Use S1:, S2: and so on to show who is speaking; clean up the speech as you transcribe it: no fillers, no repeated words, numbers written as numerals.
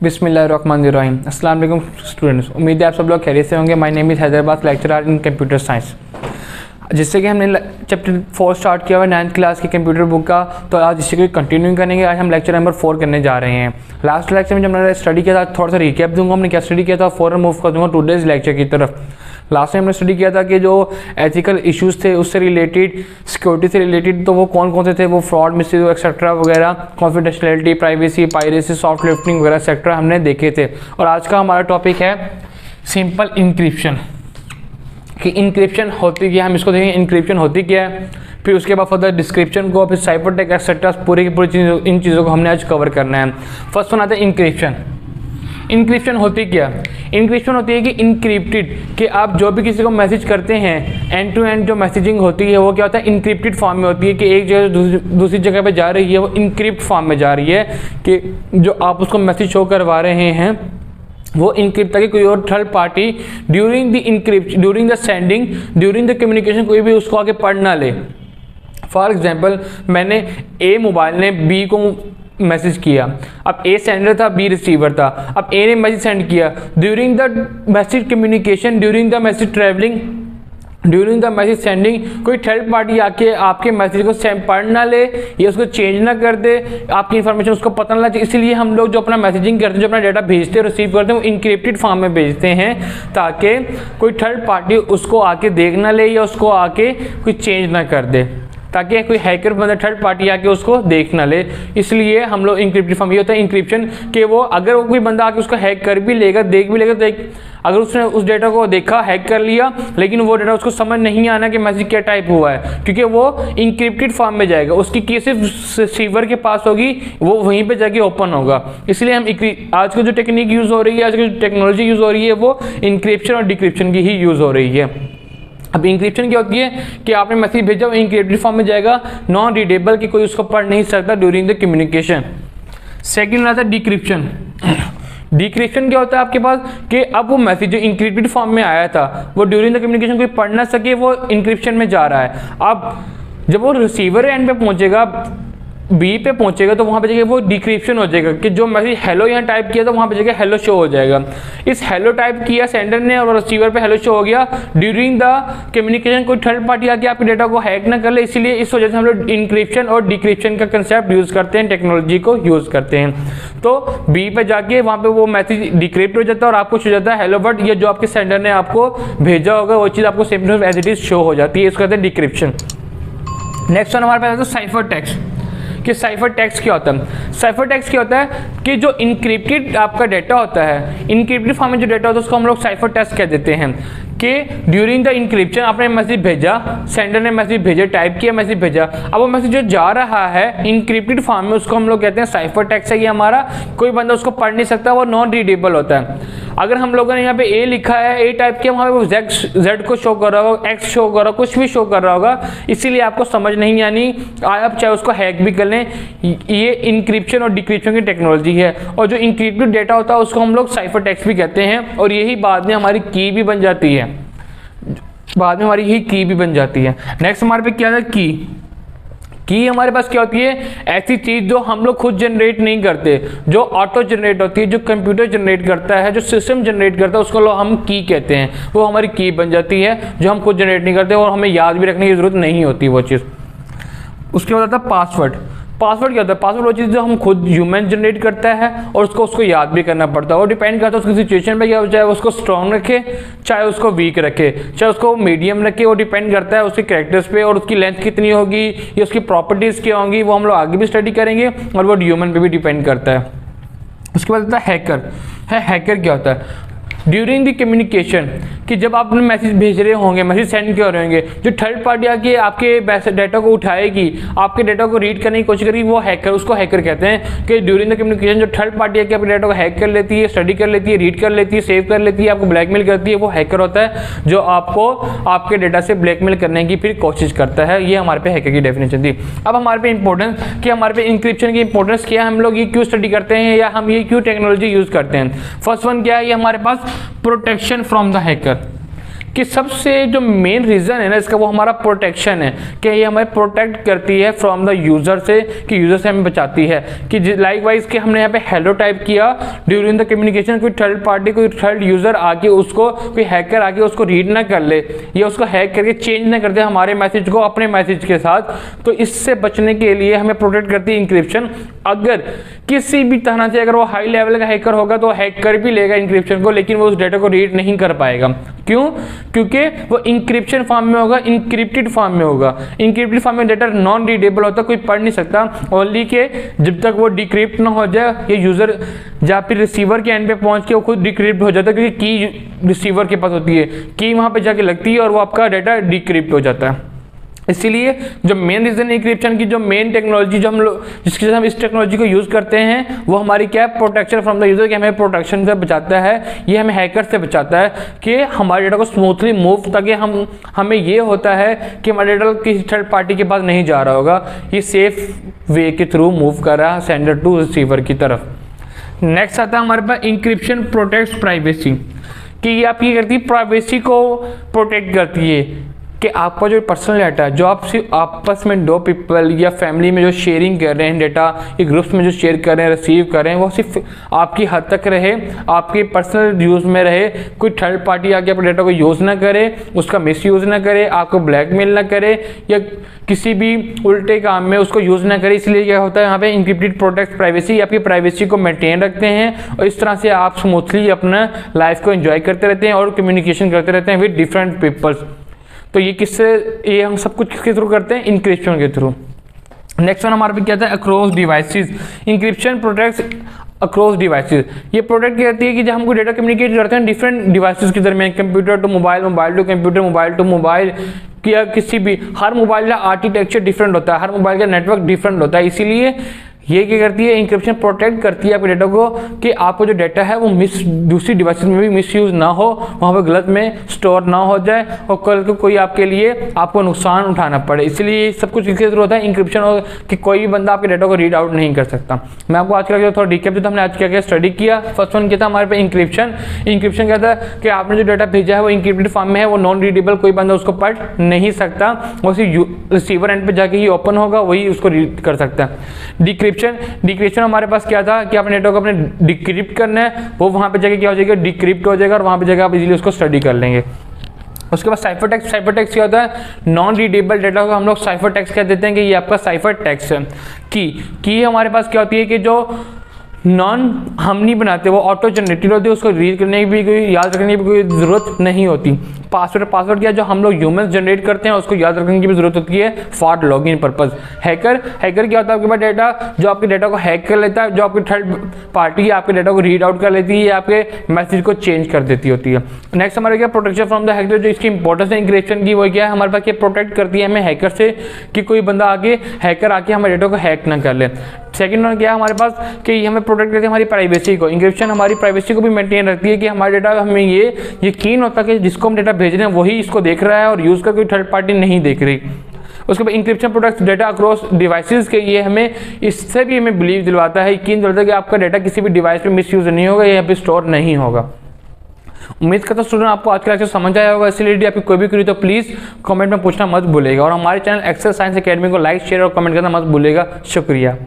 S1: बिस्मिल्लाहिर्रहमानिर्रहीम। अस्सलाम वालेकुम स्टूडेंट्स, उम्मीद है आप सब लोग खैरियत से होंगे। My name is Hyderabad, lecturer in computer science. जिससे कि हमने चैप्टर 4 स्टार्ट किया हुआ 9th क्लास की कंप्यूटर बुक का, तो आज इसी को कंटिन्यू करेंगे। आज हम लेक्चर नंबर 4 करने जा रहे हैं। लास्ट लेक्चर में जब हमने स्टडी किया था, थोड़ा सा रिकैप दूंगा हमने क्या स्टडी किया था, फौरन मूव कर दूंगा टुडेज लेक्चर की तरफ। लास्ट में हमने स्टडी किया था कि जो एथिकल इश्यूज थे उससे रिलेटेड, सिक्योरिटी से रिलेटेड, तो वो कौन कौन से थे, वो फ्रॉड, मिसयूज एक्सेट्रा वगैरह, confidentiality, privacy, piracy, soft lifting वगैरह एक्सेट्रा हमने देखे थे। और आज का हमारा टॉपिक है सिंपल इंक्रिप्शन, कि इंक्रिप्शन होती क्या है, हम इसको देखेंगे इंक्रिप्शन होती क्या है, फिर उसके बाद फर्दर डिस्क्रिप्शन को, फिर साइफर टेक्स्ट एक्सेट्रा, पूरी की पूरी चीज़, इन चीज़ों को हमने आज कवर करना है। फर्स्ट वन आता है इंक्रिप्शन। इंक्रिप्शन होती क्या? इंक्रिप्शन होती है कि इंक्रिप्टेड, कि आप जो भी किसी को मैसेज करते हैं, एंड टू एंड जो मैसेजिंग होती है वो क्या होता है, इंक्रिप्टेड फॉर्म में होती है, कि एक जगह दूसरी जगह पे जा रही है, वो इंक्रिप्ट फॉर्म में जा रही है, कि जो आप उसको मैसेज शो करवा रहे हैं वो इंक्रिप्ट, ताकि कोई और third party during the sending, during the communication कोई भी उसको आगे पढ़ ना ले। फॉर एग्जाम्पल, मैंने ए मोबाइल ने बी को मैसेज किया, अब ए सेंडर था, बी रिसीवर था। अब ए ने मैसेज सेंड किया, during the message communication, during the message travelling, during the message sending, कोई थर्ड पार्टी आके आपके मैसेज को पढ़ ना ले या उसको चेंज ना कर दे, आपकी इन्फॉर्मेशन उसको पता ना लगे। इसलिए हम लोग जो अपना मैसेजिंग करते हैं, जो अपना डाटा भेजते हैं, रिसीव करते हैं, वो इंक्रिप्टेड फॉर्म में भेजते हैं, ताकि कोई थर्ड पार्टी उसको आके देख ना ले या उसको आके कोई चेंज ना कर दे, ताकि कोई हैकर मतलब थर्ड पार्टी आके उसको देख ना ले। इसलिए हम लोग इंक्रिप्टेड फॉर्म, ये होता है इंक्रिप्शन, कि वो अगर वो कोई बंदा आके उसको हैक कर भी लेगा, देख भी लेगा, तो अगर उसने उस डेटा को देखा, हैक कर लिया, लेकिन वो डेटा उसको समझ नहीं आना कि मैसेज क्या टाइप हुआ है, क्योंकि वो इंक्रिप्टेड फॉर्म में जाएगा, उसकी की सिर्फ रिसीवर के पास होगी, वो वहीं पे जाके ओपन होगा। इसलिए हम आज की जो टेक्निक यूज़ हो रही है, आज की जो टेक्नोलॉजी यूज़ हो रही है, वो इंक्रिप्शन और डिक्रिप्शन की ही यूज़ हो रही है। अब इंक्रिप्शन क्या होती है कि आपने मैसेज भेजा, वो इंक्रिप्टेड फॉर्म में जाएगा, नॉन रीडेबल, कि कोई उसको पढ़ नहीं सकता ड्यूरिंग द कम्युनिकेशन। सेकंड आता है डिक्रिप्शन। डिक्रिप्शन क्या होता है आपके पास, कि अब वो मैसेज जो इंक्रिप्टेड फॉर्म में आया था, वो ड्यूरिंग द कम्युनिकेशन कोई पढ़ ना सके, वो इंक्रिप्शन में जा रहा है। अब जब वो रिसीवर एंड पे पहुंचेगा, बी पे पहुंचेगा, तो वहाँ पे जगह वो डिक्रिप्शन हो जाएगा, कि जो मैसेज हेलो यहाँ टाइप किया था, वहाँ पे जगह हेलो शो हो जाएगा। इस हेलो टाइप किया सेंडर ने और रिसीवर पे हेलो शो हो गया, ड्यूरिंग द कम्युनिकेशन कोई थर्ड पार्टी आके आपके डेटा को हैक ना कर ले। इसलिए इस वजह से हम लोग इंक्रिप्शन और डिक्रिप्शन का कंसेप्ट यूज़ करते हैं, टेक्नोलॉजी को यूज़ करते हैं। तो बी पे जाके वहाँ पे वो मैसेज डिक्रिप्ट हो जाता है और आपको शो जाता है हेलो वर्ड, ये जो आपके सेंडर ने आपको भेजा होगा वो चीज़ आपको same as it is show हो जाती है। इसको कहते हैं डिक्रिप्शन। नेक्स्ट वन हमारे पास आता है साइफर टेक्स्ट, कि साइफर टेक्स्ट क्या होता है। साइफर टेक्स्ट क्या होता है कि जो इंक्रिप्टेड आपका डेटा होता है, इंक्रिप्टेड फॉर्म में जो डेटा होता है, उसको हम लोग साइफर टेक्स्ट कह देते हैं। कि ड्यूरिंग द इंक्रिप्शन आपने मैसेज भेजा, सेंडर ने मैसेज भेजा, टाइप किया, मैसेज भेजा, अब वो मैसेज जो जा रहा है इंक्रिप्टेड फॉर्म में, उसको हम लोग कहते हैं साइफर टेक्स्ट है। ये हमारा कोई बंदा उसको पढ़ नहीं सकता, वो नॉन रीडेबल होता है। अगर हम लोगों ने यहाँ पे ए लिखा है, ए टाइप किया, वहाँ पे वो जेड को शो कर रहा होगा, एक्स शो कर रहा होगा, कुछ भी शो कर रहा होगा, इसीलिए आपको समझ नहीं आनी। आप चाहे उसको हैक भी कर लें, ये इंक्रिप्शन और डिक्रिप्शन की टेक्नोलॉजी है। और जो इंक्रिप्टेड डेटा होता है उसको हम लोग साइफर टेक्स्ट भी कहते हैं, और यही बाद में हमारी की भी बन जाती है, बाद में हमारी यही की भी बन जाती है। नेक्स्ट हमारे पे क्या है, की हमारे पास क्या होती है, ऐसी चीज जो हम लोग खुद जनरेट नहीं करते, जो ऑटो जनरेट होती है, जो कंप्यूटर जनरेट करता है, जो सिस्टम जनरेट करता है, उसको लोग हम की कहते हैं। वो हमारी की बन जाती है, जो हम खुद जनरेट नहीं करते और हमें याद भी रखने की जरूरत नहीं होती वो चीज़। उसके बाद आता है पासवर्ड। पासवर्ड क्या होता है? पासवर्ड वो चीज़ जो हम खुद ह्यूमन जनरेट करता है और उसको याद भी करना पड़ता है। वो डिपेंड करता है उसकी सिचुएशन पे, क्या हो, चाहे उसको स्ट्रॉन्ग रखे, चाहे उसको वीक रखे, चाहे उसको मीडियम रखे, वो डिपेंड करता है उसके कैरेक्टर्स पे, और उसकी लेंथ कितनी होगी या उसकी प्रॉपर्टीज़ क्या होंगी, वो हम लोग आगे भी स्टडी करेंगे, और वो ह्यूमन पे भी डिपेंड करता है। उसके बाद आता है हैकर। हैकर क्या होता है? ड्यूरिंग द कम्युनिकेशन, कि जब आप अपने मैसेज भेज रहे होंगे, मैसेज सेंड कर रहे होंगे, जो थर्ड पार्टी आके आपके डाटा को उठाएगी, आपके डाटा को रीड करने की कोशिश करेगी, वो हैकर, उसको हैकर कहते हैं। कि ड्यूरिंग द कम्युनिकेशन जो थर्ड पार्टी आके आपके डाटा को हैक कर लेती है, स्टडी कर लेती है, रीड कर लेती है, सेव कर लेती है, आपको ब्लैकमेल करती है, वो हैकर होता है, जो आपको आपके डाटा से ब्लैकमेल करने की फिर कोशिश करता है। ये हमारे पे हैकर की डेफिनेशन थी। अब हमारे पे इंपॉर्टेंस, कि हमारे पे इंक्रिप्शन की इंपॉर्टेंस क्या है, हम लोग ये क्यों स्टडी करते हैं, या हम ये क्यों टेक्नोलॉजी यूज करते हैं। फर्स्ट वन क्या है, ये हमारे पास प्रोटेक्शन फ्रॉम द हैकर, कि सबसे जो मेन रीज़न है ना इसका वो हमारा प्रोटेक्शन है, कि ये हमें प्रोटेक्ट करती है फ्रॉम द यूज़र से, कि यूज़र से हमें बचाती है। कि लाइक वाइज कि हमने यहाँ पे हेलो टाइप किया ड्यूरिंग द कम्युनिकेशन, कोई थर्ड पार्टी कोई थर्ड यूज़र आके उसको, कोई हैकर आके उसको रीड ना कर ले या उसको हैक करके चेंज ना कर दे हमारे मैसेज को अपने मैसेज के साथ, तो इससे बचने के लिए हमें प्रोटेक्ट करती है इंक्रिप्शन। अगर किसी भी तरह से अगर वो हाई लेवल का हैकर होगा तो हैक कर भी लेगा इंक्रिप्शन को, लेकिन वो उस डेटा को रीड नहीं कर पाएगा। क्यों? क्योंकि वो इंक्रिप्शन फॉर्म में होगा, इंक्रिप्टेड फॉर्म में होगा। इंक्रिप्टेड फॉर्म में डेटा नॉन रीडेबल होता है, कोई पढ़ नहीं सकता, ओनली के जब तक वो डिक्रिप्ट ना हो जाए, ये यूजर जहाँ फिर रिसीवर के एंड पे पहुंच के वो खुद डिक्रिप्ट हो जाता है, क्योंकि की रिसीवर के पास होती है, की वहां पे जाके लगती है और वो आपका डेटा डिक्रिप्ट हो जाता है। इसीलिए जो मेन रीजन है इंक्रिप्शन की, जो मेन टेक्नोलॉजी जो हम लोग जिसके साथ हम इस टेक्नोलॉजी को यूज करते हैं, वो हमारी क्या है, प्रोटेक्शन फ्रॉम द यूजर, कि हमें प्रोटेक्शन से बचाता है, ये हमें हैकर से बचाता है कि हमारे डेटा को स्मूथली मूव, ताकि हमें ये होता है कि हमारे डेटा किसी थर्ड पार्टी के पास नहीं जा रहा होगा, ये सेफ वे के थ्रू मूव कर रहा है सेंडर टू रिसीवर की तरफ। नेक्स्ट आता है हमारे पास इंक्रिप्शन प्रोटेक्ट्स प्राइवेसी, कि ये आपकी करती है प्राइवेसी को प्रोटेक्ट करती है, कि आपका जो पर्सनल डाटा है जो आप सिर्फ आपस में दो पीपल या फैमिली में जो शेयरिंग कर रहे हैं डेटा, ये ग्रुप्स में जो शेयर कर रहे हैं, रिसीव कर रहे हैं, वो सिर्फ आपकी हद तक रहे, आपके पर्सनल यूज़ में रहे, कोई थर्ड पार्टी आके अपने डेटा को यूज़ ना करे, उसका मिस यूज़ ना करे, आपको ब्लैकमेल ना करे या किसी भी उल्टे काम में उसको यूज़ ना करे। इसलिए क्या होता है यहाँ पे इंक्रिप्टेड प्रोटेक्ट प्राइवेसी, आपकी प्राइवेसी को मेंटेन रखते हैं और इस तरह से आप स्मूथली अपना लाइफ को एंजॉय करते रहते हैं और कम्युनिकेशन करते रहते हैं विद डिफरेंट पीपल्स। तो ये किससे, ये हम सब कुछ किसके थ्रू करते हैं, इंक्रिप्शन के थ्रू। नेक्स्ट वन हमारे पे क्या था, across devices. Encryption protects across devices, ये प्रोटेक्ट कहती है कि जब हम कोई डेटा कम्युनिकेट करते हैं डिफरेंट डिवाइसेस के दरमियान, computer to mobile, mobile to computer, mobile to mobile, या किसी भी, हर मोबाइल का आर्किटेक्चर डिफरेंट होता है, हर मोबाइल का नेटवर्क डिफरेंट होता है। इसीलिए ये क्या करती है, इंक्रिप्शन प्रोटेक्ट करती है आपके डेटा को, कि आपको जो डेटा है वो दूसरी डिवाइसेस में भी मिसयूज ना हो, वहाँ पर गलत में स्टोर ना हो जाए और कल को कोई आपके लिए आपको नुकसान उठाना पड़े। इसलिए सब कुछ किसके थ्रू होता है, इंक्रिप्शन, कि कोई भी बंदा आपके डेटा को रीड आउट नहीं कर सकता। मैं आपको आज का थोड़ा रिकैप देता हूं, हमने आज क्या क्या स्टडी किया। फर्स्ट वन क्या था हमारे पे, इंक्रिप्शन। इंक्रिप्शन क्या था कि आपने जो डेटा भेजा है वो इंक्रिप्टेड फॉर्म में है, वो नॉन रीडेबल, कोई बंदा उसको पढ़ नहीं सकता, वो सिर्फ रिसीवर एंड पे जाके ही ओपन होगा, वही उसको रीड कर सकता है। डिक्रिप्शन हमारे पास क्या था कि अपने डेटा को अपने डिक्रिप्ट करना है, वो वहाँ पे जाके क्या हो जाएगा, डिक्रिप्ट हो जाएगा और वहाँ पे जाकर आप इजीली उसको स्टडी कर लेंगे। उसके बाद साइफर टेक्स्ट। साइफर टेक्स्ट क्या होता है, नॉन रीडेबल डेटा को हम लोग साइफर टेक्स्ट कह देते हैं, कि ये आपका साइफर टेक्स्ट है। की हमारे पास क्या होती है कि जो हम नहीं बनाते, वो ऑटो जनरेटेड होती है, उसको रीड करने की भी कोई, याद रखने की भी कोई ज़रूरत नहीं होती। पासवर्ड क्या जो हम लोग ह्यूमंस जनरेट करते हैं उसको याद रखने की भी जरूरत होती है फॉर लॉगिन पर्पस। हैकर क्या होता है, आपके पास डेटा जो आपके डेटा को हैक कर लेता है, जो आपकी थर्ड पार्टी आपके डेटा को रीड आउट कर लेती है, आपके मैसेज को चेंज कर देती होती है। नेक्स्ट हमारे क्या, प्रोटेक्शन फ्रॉम द हैकर। जो इसकी इंपॉर्टेंस है इंक्रिप्शन की, वो क्या है हमारे पास, ये प्रोटेक्ट करती है हमें हैकर से, कि कोई बंदा आके हैकर आके हमारे डेटा को हैक ना कर ले। सेकंड वन क्या है हमारे पास, कि ये हमें प्रोटेक्ट करती है हमारी प्राइवेसी को। इंक्रिप्शन हमारी प्राइवेसी को भी मेंटेन रखती है, कि हमारा डेटा हमें ये यकीन होता है कि जिसको हम डेटा भेज रहे हैं वही इसको देख रहा है और यूज का कोई थर्ड पार्टी नहीं देख रही। उसके बाद encryption protects data across devices के, ये हमें इससे भी हमें बिलीव दिलवाता है, यकीन दिलवाता है कि आपका डेटा किसी भी डिवाइस पे मिसयूज नहीं होगा, यहाँ पे स्टोर नहीं होगा। उम्मीद करता हूं स्टूडेंट आपको आज का लेक्चर समझ आया होगा। इसलिए आपकी कोई भी क्वेरी तो प्लीज़ कमेंट में पूछना मत भूलिएगा और हमारे चैनल एक्सेल साइंस एकेडमी को लाइक, शेयर और कमेंट करना मत भूलिएगा। शुक्रिया।